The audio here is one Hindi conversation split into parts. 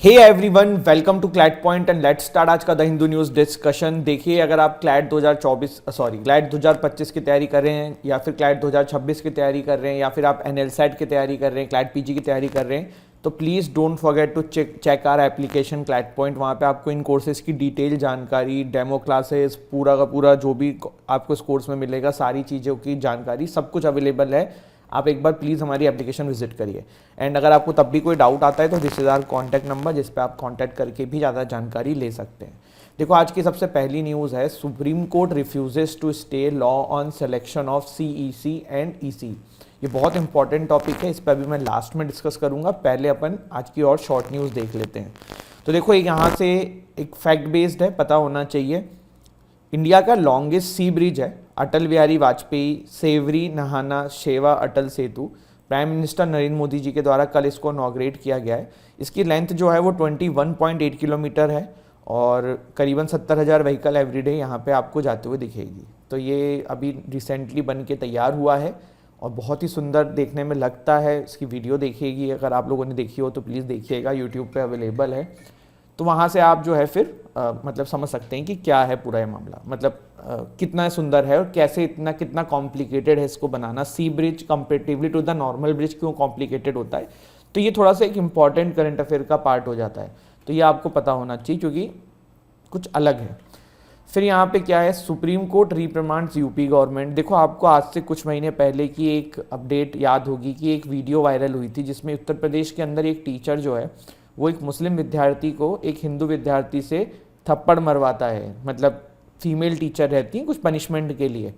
Hey everyone, welcome to CLAT point and let's start आज का द हिंदू न्यूज़ डिस्कशन। देखिए, अगर आप क्लैट 2025 की तैयारी कर रहे हैं या फिर क्लैट 2026 की तैयारी कर रहे हैं या फिर आप एनएलसेट की तैयारी कर रहे हैं, क्लैट पीजी की तैयारी कर रहे हैं, तो please don't forget to check our application CLAT point. वहाँ पे आपको इन कोर्सेज़ की डिटेल जानकारी, डेमो क्लासेस, पूरा का पूरा जो भी आपको इस कोर्स में मिलेगा, सारी चीज़ों की जानकारी, सब कुछ अवेलेबल है। आप एक बार प्लीज़ हमारी एप्लीकेशन विजिट करिए। एंड अगर आपको तब भी कोई डाउट आता है तो this is our contact number, जिस पे आप कॉन्टैक्ट करके भी ज़्यादा जानकारी ले सकते हैं। देखो, आज की सबसे पहली न्यूज़ है, Supreme Court refuses to stay law on selection of CEC and EC. ये बहुत इंपॉर्टेंट टॉपिक है, इस पर अभी मैं लास्ट में डिस्कस करूंगा। पहले अपन आज की और शॉर्ट न्यूज़ देख लेते हैं। तो देखो, यहाँ से एक फैक्ट बेस्ड है, पता होना चाहिए। इंडिया का लॉन्गेस्ट सी ब्रिज है अटल बिहारी वाजपेयी सेवरी नहाना शेवा अटल सेतु। प्राइम मिनिस्टर नरेंद्र मोदी जी के द्वारा कल इसको इनॉग्रेट किया गया है। इसकी लेंथ जो है वो 21.8 किलोमीटर है और करीबन 70,000 व्हीकल एवरीडे यहाँ पे आपको जाते हुए दिखेगी। तो ये अभी रिसेंटली बन के तैयार हुआ है और बहुत ही सुंदर देखने में लगता है। इसकी वीडियो देखिएगी, अगर आप लोगों ने देखी हो तो प्लीज़ देखिएगा, यूट्यूब पे अवेलेबल है। तो वहाँ से आप जो है फिर मतलब समझ सकते हैं कि क्या है पूरा ये मामला, मतलब कितना सुंदर है और कैसे कितना कॉम्प्लिकेटेड है इसको बनाना। Sea bridge comparatively to the normal bridge क्यों कॉम्प्लिकेटेड होता है, तो ये थोड़ा सा एक इंपॉर्टेंट करंट अफेयर का पार्ट हो जाता है। तो ये आपको पता होना चाहिए क्योंकि कुछ अलग है। फिर यहाँ पे क्या है, सुप्रीम कोर्ट रिप्रिमांड्स यूपी गवर्नमेंट। देखो, आपको आज से कुछ महीने पहले की एक अपडेट याद होगी कि एक वीडियो वायरल हुई थी जिसमें उत्तर प्रदेश के अंदर एक टीचर जो है वो एक मुस्लिम विद्यार्थी को एक हिंदू विद्यार्थी से थप्पड़ मरवाता है। मतलब फीमेल टीचर रहती हैं कुछ पनिशमेंट के लिए।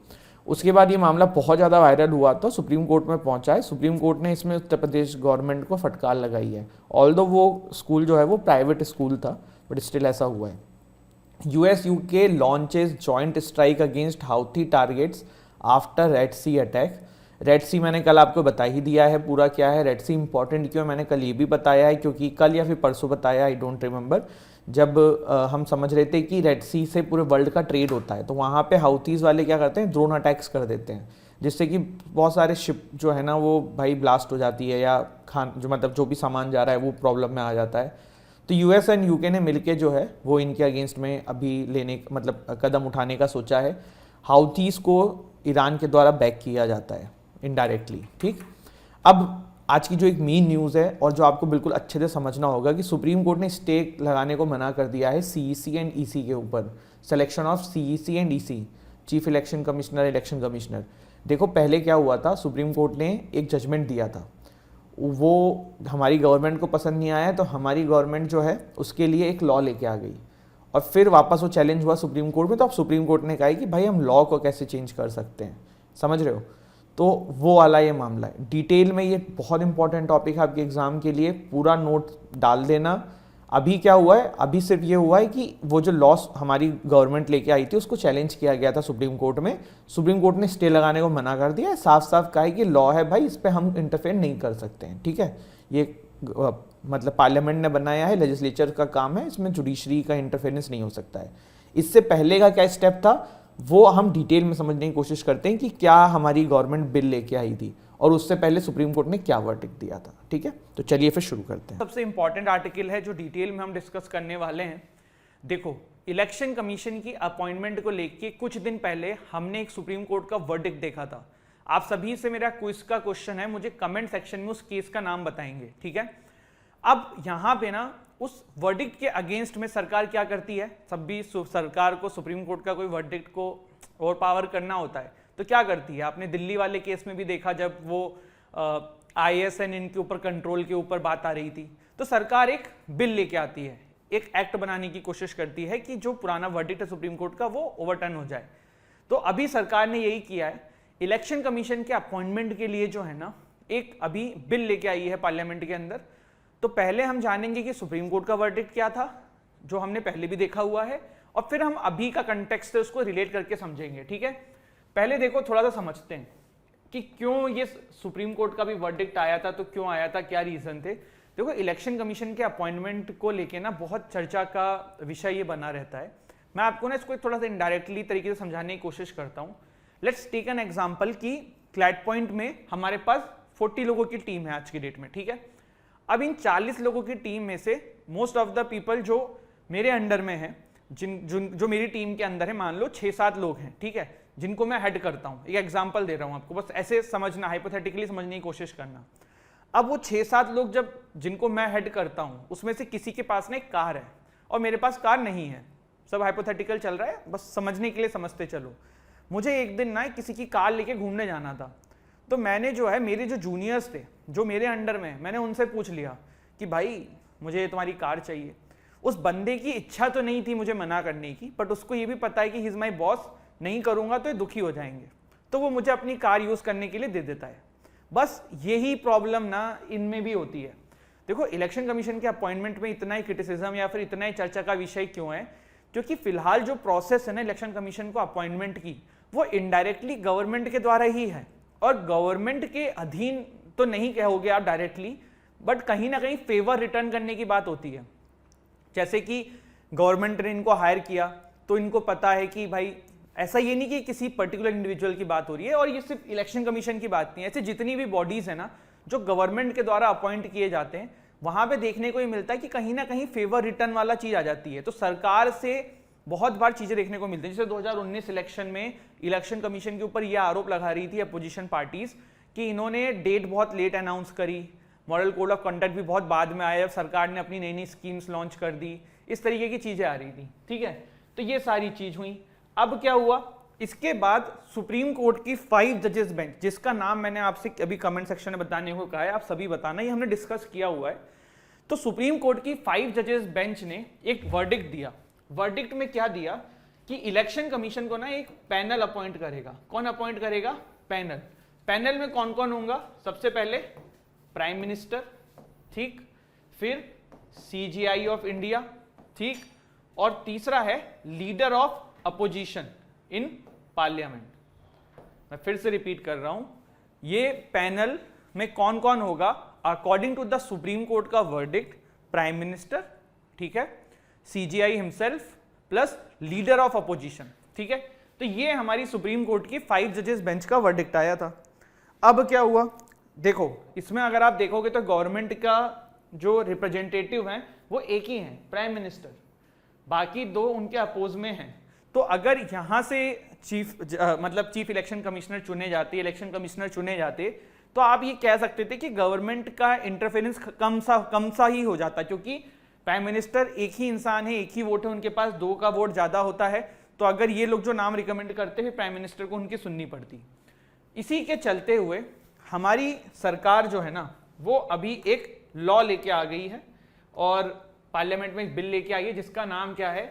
उसके बाद ये मामला बहुत ज़्यादा वायरल हुआ तो सुप्रीम कोर्ट में पहुंचा है। सुप्रीम कोर्ट ने इसमें उत्तर प्रदेश गवर्नमेंट को फटकार लगाई है। ऑल्दो वो स्कूल जो है वो प्राइवेट स्कूल था, बट स्टिल ऐसा हुआ है। US UK launches joint strike against Houthi targets after Red Sea attack. Red Sea मैंने कल आपको बता ही दिया है पूरा क्या है। रेड सी इंपॉर्टेंट क्यों, मैंने कल ये भी बताया है क्योंकि कल या फिर परसों बताया, आई डोंट रिमेंबर, जब हम समझ रहे थे कि रेड सी से पूरे वर्ल्ड का ट्रेड होता है, तो वहाँ पे हाउथीज़ वाले क्या करते हैं, ड्रोन अटैक्स कर देते हैं, जिससे कि बहुत सारे शिप जो है ना वो भाई ब्लास्ट हो जाती है, या जो मतलब जो भी सामान जा रहा है वो प्रॉब्लम में आ जाता है। तो US एंड UK ने मिलके जो है वो इनके अगेंस्ट में अभी लेने मतलब कदम उठाने का सोचा है। हाउथीज़ को ईरान के द्वारा बैक किया जाता है इनडायरेक्टली। ठीक, अब आज की जो एक मेन न्यूज़ है और जो आपको बिल्कुल अच्छे से समझना होगा कि सुप्रीम कोर्ट ने स्टे लगाने को मना कर दिया है CEC एंड EC के ऊपर, selection of CEC and EC, chief election commissioner, election commissioner. देखो, पहले क्या हुआ था, सुप्रीम कोर्ट ने एक जजमेंट दिया था, वो हमारी गवर्नमेंट को पसंद नहीं आया, तो हमारी गवर्नमेंट जो है उसके लिए एक लॉ लेके आ गई और फिर वापस वो चैलेंज हुआ सुप्रीम कोर्ट में। तो अब सुप्रीम कोर्ट ने कहा कि भाई हम लॉ को कैसे चेंज कर सकते हैं, समझ रहे हो। तो वो वाला ये मामला है। डिटेल में ये बहुत इंपॉर्टेंट टॉपिक है आपके एग्जाम के लिए, पूरा नोट डाल देना। अभी क्या हुआ है, अभी सिर्फ ये हुआ है कि वो जो लॉ हमारी गवर्नमेंट लेके आई थी उसको चैलेंज किया गया था सुप्रीम कोर्ट में। सुप्रीम कोर्ट ने स्टे लगाने को मना कर दिया है, साफ साफ कहा है कि लॉ है भाई, इस पर हम इंटरफेयर नहीं कर सकते हैं। ठीक है, ये मतलब पार्लियामेंट ने बनाया है, लेजिस्लेचर का काम है, इसमें जुडिशरी का इंटरफेरेंस नहीं हो सकता है। इससे पहले का क्या स्टेप था वो हम डिटेल में समझने की कोशिश करते हैं कि क्या हमारी गवर्नमेंट बिल लेके आई थी और उससे पहले सुप्रीम कोर्ट ने क्या वर्डिक्ट दिया था। ठीक है, तो चलिए फिर शुरू करते हैं। सबसे इंपॉर्टेंट आर्टिकल है जो डिटेल में हम डिस्कस करने वाले हैं। देखो, इलेक्शन कमीशन की अपॉइंटमेंट को लेके कुछ दिन पहले हमने एक सुप्रीम कोर्ट का वर्डिक्ट देखा था। आप सभी से मेरा क्विज का क्वेश्चन है, मुझे कमेंट सेक्शन में उस केस का नाम बताएंगे। ठीक है, अब यहां पे ना उस वर्डिक्ट के अगेंस्ट में सरकार क्या करती है, सब भी सरकार को सुप्रीम कोर्ट का कोई वर्डिक्ट को ओवर पावर करना होता है तो क्या करती है। आपने दिल्ली वाले केस में भी देखा, जब वो ISN इनके ऊपर कंट्रोल के ऊपर बात आ रही थी, तो सरकार एक बिल लेके आती है, एक एक्ट बनाने की कोशिश करती है कि जो पुराना वर्डिक्ट है सुप्रीम कोर्ट का वो ओवरटर्न हो जाए। तो अभी सरकार ने यही किया है, इलेक्शन कमीशन के अपॉइंटमेंट के लिए जो है ना एक अभी बिल लेके आई है पार्लियामेंट के अंदर। तो पहले हम जानेंगे कि सुप्रीम कोर्ट का वर्डिक्ट क्या था, जो हमने पहले भी देखा हुआ है, और फिर हम अभी का कंटेक्स्ट है उसको रिलेट करके समझेंगे। ठीक है, पहले देखो थोड़ा सा समझते हैं कि क्यों ये सुप्रीम कोर्ट का भी वर्डिक्ट आया था, तो क्यों आया था, क्या रीजन थे। देखो, इलेक्शन कमीशन के अपॉइंटमेंट को लेके ना बहुत चर्चा का विषय ये बना रहता है। मैं आपको ना इसको थोड़ा सा इनडायरेक्टली तरीके से समझाने की कोशिश करता हूँ। लेट्स टेक एन एग्जाम्पल कि क्लैट पॉइंट में हमारे पास 40 लोगों की टीम है आज की डेट में। ठीक है, अब इन 40 लोगों की टीम में से मोस्ट ऑफ द पीपल जो मेरे अंडर में है, जो मेरी टीम के अंदर है, मान लो 6-7 लोग हैं, ठीक है, जिनको मैं हेड करता हूं। एक एग्जांपल दे रहा हूं आपको, बस ऐसे समझना, हाइपोथेटिकली समझने की कोशिश करना। अब वो 6-7 लोग जब जिनको मैं हेड करता हूं, उसमें से किसी के पास ना एक कार है और मेरे पास कार नहीं है, सब हाइपोथेटिकल चल रहा है, बस समझने के लिए समझते चलो। मुझे एक दिन ना किसी की कार लेके घूमने जाना था, तो मैंने जो है, मेरे जो जूनियर्स थे जो मेरे अंडर में, मैंने उनसे पूछ लिया कि भाई मुझे तुम्हारी कार चाहिए। उस बंदे की इच्छा तो नहीं थी मुझे मना करने की, बट उसको ये भी पता है कि ही इज माई बॉस, नहीं करूंगा तो ये दुखी हो जाएंगे, तो वो मुझे अपनी कार यूज करने के लिए दे देता है। बस यही प्रॉब्लम ना इनमें भी होती है। देखो, इलेक्शन कमीशन के अपॉइंटमेंट में इतना ही क्रिटिसिज्म या फिर इतना ही चर्चा का विषय क्यों है? क्योंकि फिलहाल जो प्रोसेस है ना इलेक्शन कमीशन को अपॉइंटमेंट की, वो इनडायरेक्टली गवर्नमेंट के द्वारा ही है, और गवर्नमेंट के अधीन तो नहीं कहोगे आप डायरेक्टली, बट कहीं ना कहीं फेवर रिटर्न करने की बात होती है। जैसे कि गवर्नमेंट ने इनको हायर किया, तो इनको पता है कि भाई, ऐसा ये नहीं कि किसी पर्टिकुलर इंडिविजुअल की बात हो रही है, और ये सिर्फ इलेक्शन कमीशन की बात नहीं है, ऐसे जितनी भी बॉडीज है ना जो गवर्नमेंट के द्वारा अपॉइंट किए जाते हैं, वहां पे देखने को ये मिलता है कि कहीं ना कहीं फेवर रिटर्न वाला चीज आ जाती है। तो सरकार से बहुत बार चीजें देखने को मिलती है। जैसे 2019 इलेक्शन में इलेक्शन कमीशन के ऊपर यह आरोप लगा रही थी अपोजिशन पार्टीज कि इन्होंने डेट बहुत लेट अनाउंस करी, मॉडल कोड ऑफ कंडक्ट भी बहुत बाद में आया, सरकार ने अपनी नई नई स्कीम्स लॉन्च कर दी, इस तरीके की चीजें आ रही थी, ठीक है। तो ये सारी चीज हुई। अब क्या हुआ, इसके बाद सुप्रीम कोर्ट की 5 जजेस बेंच, जिसका नाम मैंने आपसे अभी कमेंट सेक्शन में बताने को कहा है, आप सभी बताना, ये हमने डिस्कस किया हुआ है। तो सुप्रीम कोर्ट की 5 जजेस बेंच ने एक वर्डिक्ट दिया। वर्डिक्ट में क्या दिया कि इलेक्शन कमीशन को ना एक पैनल अपॉइंट करेगा। कौन अपॉइंट करेगा? पैनल। पैनल में कौन कौन होगा? सबसे पहले प्राइम मिनिस्टर, ठीक, फिर CGI ऑफ इंडिया, ठीक, और तीसरा है leader of opposition in parliament. मैं फिर से रिपीट कर रहा हूं, ये पैनल में कौन कौन होगा according to the Supreme Court का वर्डिक्ट? प्राइम मिनिस्टर, ठीक है, CGI himself plus leader of opposition, ठीक है। तो ये हमारी सुप्रीम कोर्ट की 5 जजेस बेंच का वर्डिक्ट आया था। अब क्या हुआ, देखो, इसमें अगर आप देखोगे तो गवर्नमेंट का जो रिप्रेजेंटेटिव हैं वो एक ही हैं, प्राइम मिनिस्टर, बाकी 2 उनके अपोज में हैं। तो अगर यहां से चीफ इलेक्शन कमिश्नर चुने जाते, इलेक्शन कमिश्नर चुने जाते, तो आप ये कह सकते थे कि गवर्नमेंट का इंटरफेरेंस कम सा ही हो जाता, क्योंकि प्राइम मिनिस्टर एक ही इंसान है, एक ही वोट है, उनके पास 2 का वोट ज्यादा होता है। तो अगर ये लोग जो नाम रिकमेंड करते हैं, प्राइम मिनिस्टर को उनकी सुननी पड़ती। इसी के चलते हुए हमारी सरकार जो है ना, वो अभी एक लॉ लेके आ गई है और पार्लियामेंट में एक बिल लेके आई है, जिसका नाम क्या है?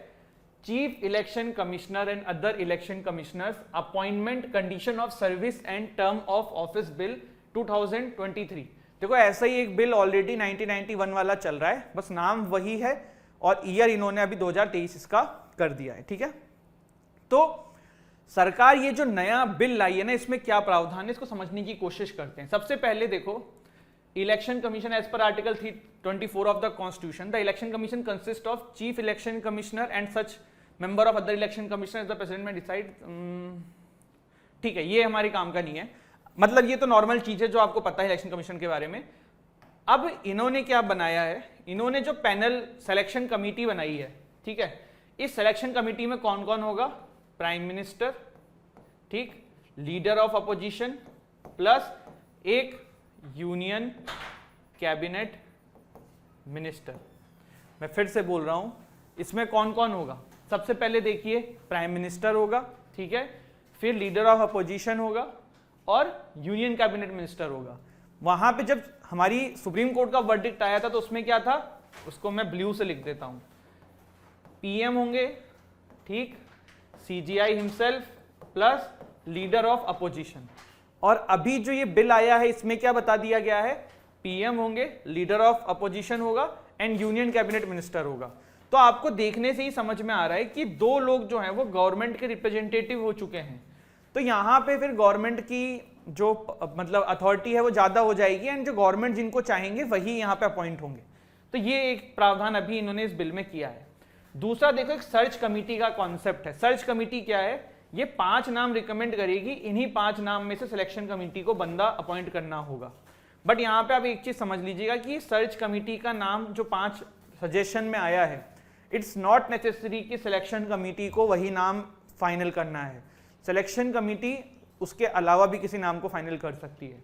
Chief election commissioner and other election commissioners appointment condition of service and term of office bill 2023। देखो, ऐसा ही एक बिल ऑलरेडी 1991 वाला चल रहा है, बस नाम वही है और ईयर इन्होंने अभी 2023 इसका कर दिया है, ठीक है। तो सरकार ये जो नया बिल लाई है ना, इसमें क्या प्रावधान है, इसको समझने की कोशिश करते हैं। सबसे पहले देखो, election commission as per article 324 of the constitution, the election commission consist of chief election commissioner and such member of other election commissioner the president may decide. ठीक है, ये हमारे काम का नहीं है, मतलब ये तो नॉर्मल चीज है जो आपको पता है इलेक्शन कमीशन के बारे में। अब इन्होंने क्या बनाया है, इन्होंने जो पैनल सिलेक्शन कमेटी बनाई है, ठीक है, इस सिलेक्शन कमेटी में कौन कौन होगा? प्राइम मिनिस्टर, ठीक, लीडर ऑफ अपोजिशन प्लस एक यूनियन कैबिनेट मिनिस्टर। मैं फिर से बोल रहा हूं, इसमें कौन कौन होगा? सबसे पहले देखिए, प्राइम मिनिस्टर होगा, ठीक है, फिर लीडर ऑफ अपोजिशन होगा और यूनियन कैबिनेट मिनिस्टर होगा। वहां पे जब हमारी सुप्रीम कोर्ट का वर्डिक्ट आया था तो उसमें क्या था, उसको मैं ब्लू से लिख देता हूं। PM होंगे, ठीक, CGI himself plus leader of opposition. और अभी जो ये बिल आया है इसमें क्या बता दिया गया है? PM होंगे, लीडर ऑफ अपोजिशन होगा एंड यूनियन कैबिनेट मिनिस्टर होगा। तो आपको देखने से ही समझ में आ रहा है कि 2 लोग जो हैं वो गवर्नमेंट के रिप्रेजेंटेटिव हो चुके हैं। तो यहां पे फिर गवर्नमेंट की जो मतलब अथॉरिटी है वो ज्यादा हो जाएगी एंड जो गवर्नमेंट जिनको चाहेंगे वही यहां पे अपॉइंट होंगे। तो ये एक प्रावधान अभी इन्होंने इस बिल में किया है। दूसरा देखो, एक सर्च कमेटी का कॉन्सेप्ट है। सर्च कमेटी क्या है? ये 5 नाम रिकमेंड करेगी, इन्हीं 5 नाम में से सिलेक्शन कमेटी को बंदा अपॉइंट करना होगा। बट यहां पे आप एक चीज समझ लीजिएगा कि सर्च कमेटी का नाम जो 5 सजेशन में आया है, इट्स नॉट नेसेसरी कि सिलेक्शन कमेटी को वही नाम फाइनल करना है, सिलेक्शन कमेटी उसके अलावा भी किसी नाम को फाइनल कर सकती है।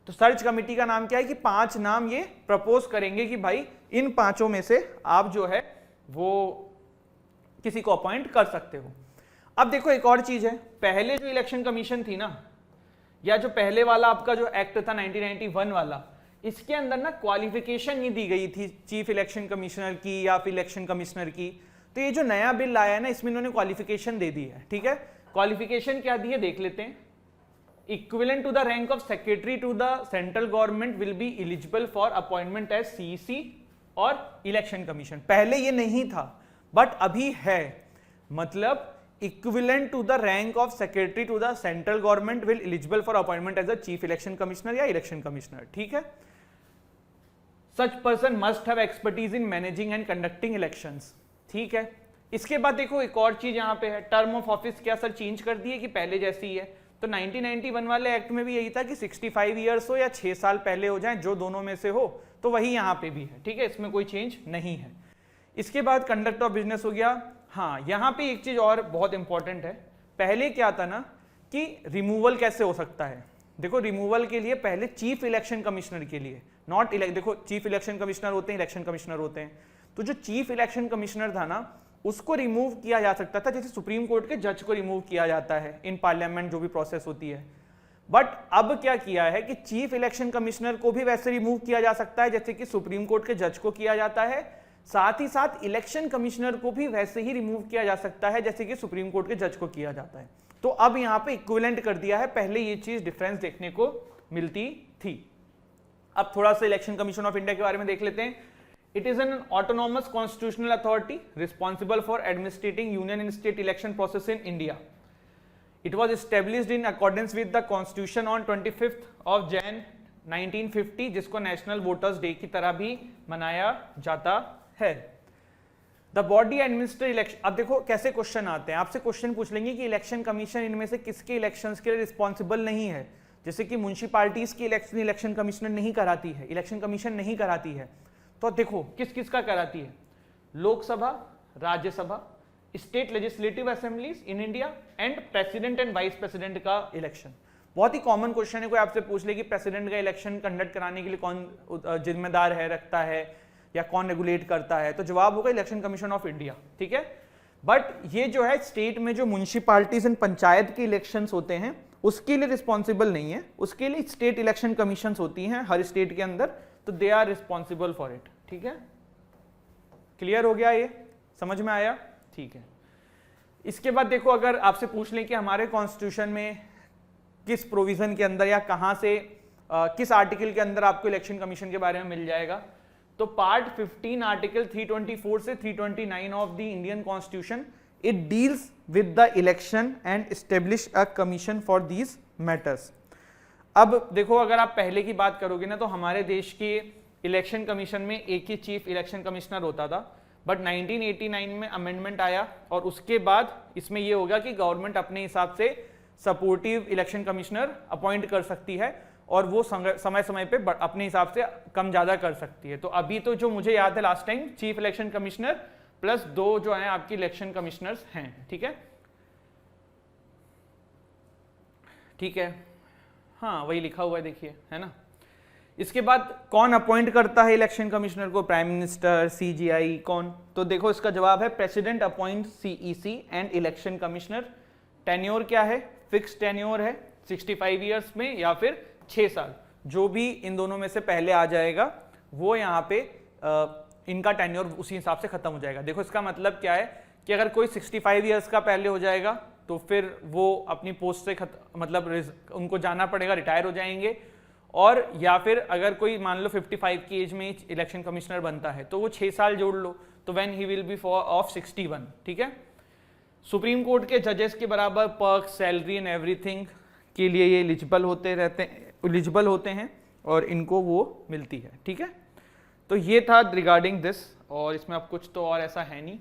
तो सर्च कमेटी का नाम क्या है कि 5 नाम ये प्रपोज करेंगे कि भाई इन 5 में से आप जो है वो किसी को अपॉइंट कर सकते हो। अब देखो एक और चीज है, पहले जो इलेक्शन कमीशन थी ना, या जो पहले वाला आपका जो एक्ट था 1991 वाला, इसके अंदर ना क्वालिफिकेशन नहीं दी गई थी चीफ इलेक्शन कमिश्नर की या फिर इलेक्शन कमिश्नर की। तो ये जो नया बिल आया है ना, इसमें इन्होंने क्वालिफिकेशन दे दी है। ठीक है, क्वालिफिकेशन क्या दी है देख लेते हैं। Equivalent to the rank of secretary to the central government will be eligible for appointment as CEC और इलेक्शन कमीशन। पहले ये नहीं था बट अभी है, मतलब equivalent to the rank of secretary to the central government will eligible for appointment as a chief election commissioner या इलेक्शन कमिश्नर। ठीक है, such person must have expertise in managing and conducting elections. ठीक है, इसके बाद देखो एक और चीज यहां पे है, टर्म ऑफ ऑफिस क्या सर चेंज कर दी है कि पहले जैसी ही है? तो 1991 वाले एक्ट में भी यही था कि 65 ईयर्स हो या 6 साल पहले हो जाए, जो दोनों में से हो, तो वही यहां पे भी है। ठीक है, इसमें कोई चेंज नहीं है। इसके बाद कंडक्ट ऑफ बिजनेस हो गया। हाँ, यहां पे एक चीज और बहुत इंपॉर्टेंट है, पहले क्या था ना कि रिमूवल कैसे हो सकता है। देखो रिमूवल के लिए पहले चीफ इलेक्शन कमिश्नर के लिए नॉट देखो चीफ इलेक्शन कमिश्नर होते हैं, इलेक्शन कमिश्नर होते हैं, तो जो चीफ इलेक्शन कमिश्नर था ना उसको रिमूव किया जा सकता था, जैसे सुप्रीम कोर्ट के जज को रिमूव किया जाता है इन पार्लियामेंट जो भी प्रोसेस होती है। बट अब क्या किया है कि चीफ इलेक्शन कमिश्नर को भी वैसे रिमूव किया जा सकता है जैसे कि सुप्रीम कोर्ट के जज को किया जाता है, साथ ही साथ इलेक्शन कमिश्नर को भी वैसे ही रिमूव किया जा सकता है जैसे कि सुप्रीम कोर्ट के जज को किया जाता है। तो अब यहां पे इक्विवेलेंट कर दिया है, पहले ये चीज डिफरेंस देखने को मिलती थी। अब थोड़ा सा इलेक्शन कमीशन ऑफ इंडिया के बारे में देख लेते हैं। It is an autonomous constitutional authority responsible for administrating union and state election process in India. It was established in accordance with the Constitution on 25th of Jan 1950, जिसको नेशनल वोटर्स डे की तरह भी मनाया जाता है। The body administer election। अब देखो कैसे क्वेश्चन आते हैं, आपसे क्वेश्चन पूछ लेंगे कि इलेक्शन कमीशन इनमें से किसके इलेक्शंस के लिए रिस्पॉन्सिबल नहीं है। जैसे कि म्युनिसिपैलिटीज की इलेक्शन कमिश्नर नहीं कराती है, इलेक्शन कमीशन नहीं कराती है, तो देखो किस किस का कराती है, Lok Sabha, Rajya Sabha, state legislative assemblies in India and president and vice president का इलेक्शन। बहुत ही कॉमन क्वेश्चन है, कोई आपसे पूछ ले कि प्रेसिडेंट का इलेक्शन कंडक्ट कराने के लिए कौन जिम्मेदार है, रखता है या कौन रेगुलेट करता है, तो जवाब होगा इलेक्शन कमीशन ऑफ इंडिया। ठीक है, बट ये जो है स्टेट में जो म्युनिसिपैलिटीज एंड पंचायत के इलेक्शंस होते हैं उसके लिए रिस्पॉन्सिबल नहीं है, उसके लिए स्टेट इलेक्शन कमीशन होती हैं हर स्टेट के अंदर, तो they are responsible for it. ठीक है, क्लियर हो गया, ये समझ में आया? ठीक है, इसके बाद देखो अगर आपसे पूछ लें कि हमारे कॉन्स्टिट्यूशन में किस प्रोविजन के अंदर या कहां से किस आर्टिकल के अंदर आपको इलेक्शन कमीशन के बारे में मिल जाएगा, तो पार्ट 15 आर्टिकल 324 से 329 of the Indian constitution, it deals with the election and establish a commission for these matters. अब देखो अगर आप पहले की बात करोगे ना, तो हमारे देश के इलेक्शन कमीशन में एक ही चीफ इलेक्शन कमिश्नर होता था, बट 1989 में अमेंडमेंट आया और उसके बाद इसमें यह होगा कि गवर्नमेंट अपने हिसाब से सपोर्टिव इलेक्शन कमिश्नर अपॉइंट कर सकती है और वो समय समय पे अपने हिसाब से कम ज्यादा कर सकती है। तो अभी तो जो मुझे याद है last time chief election commissioner plus 2 जो है आपकी इलेक्शन कमिश्नर्स हैं। ठीक है, ठीक है, हाँ वही लिखा हुआ है देखिए, है ना। इसके बाद कौन अपॉइंट करता है इलेक्शन कमिश्नर को, प्राइम मिनिस्टर, सीजीआई, कौन? तो देखो इसका जवाब है president appoint CEC and election commissioner. Tenure क्या है? फिक्स टेन्योर है 65 ईयर्स में या फिर 6 साल, जो भी इन दोनों में से पहले आ जाएगा वो यहाँ पे इनका टेन्योर उसी हिसाब से खत्म हो जाएगा। देखो इसका मतलब क्या है कि अगर कोई 65 ईयर्स का पहले हो जाएगा तो फिर वो अपनी पोस्ट से मतलब उनको जाना पड़ेगा, रिटायर हो जाएंगे, और या फिर अगर कोई मान लो 55 की एज में इलेक्शन कमिश्नर बनता है तो वो 6 साल जोड़ लो, तो when he will be of 61। ठीक है, सुप्रीम कोर्ट के जजेस के बराबर पर्क, सैलरी एंड एवरीथिंग के लिए ये एलिजिबल होते हैं और इनको वो मिलती है। ठीक है, तो ये था रिगार्डिंग दिस, और इसमें अब कुछ तो और ऐसा है नहीं।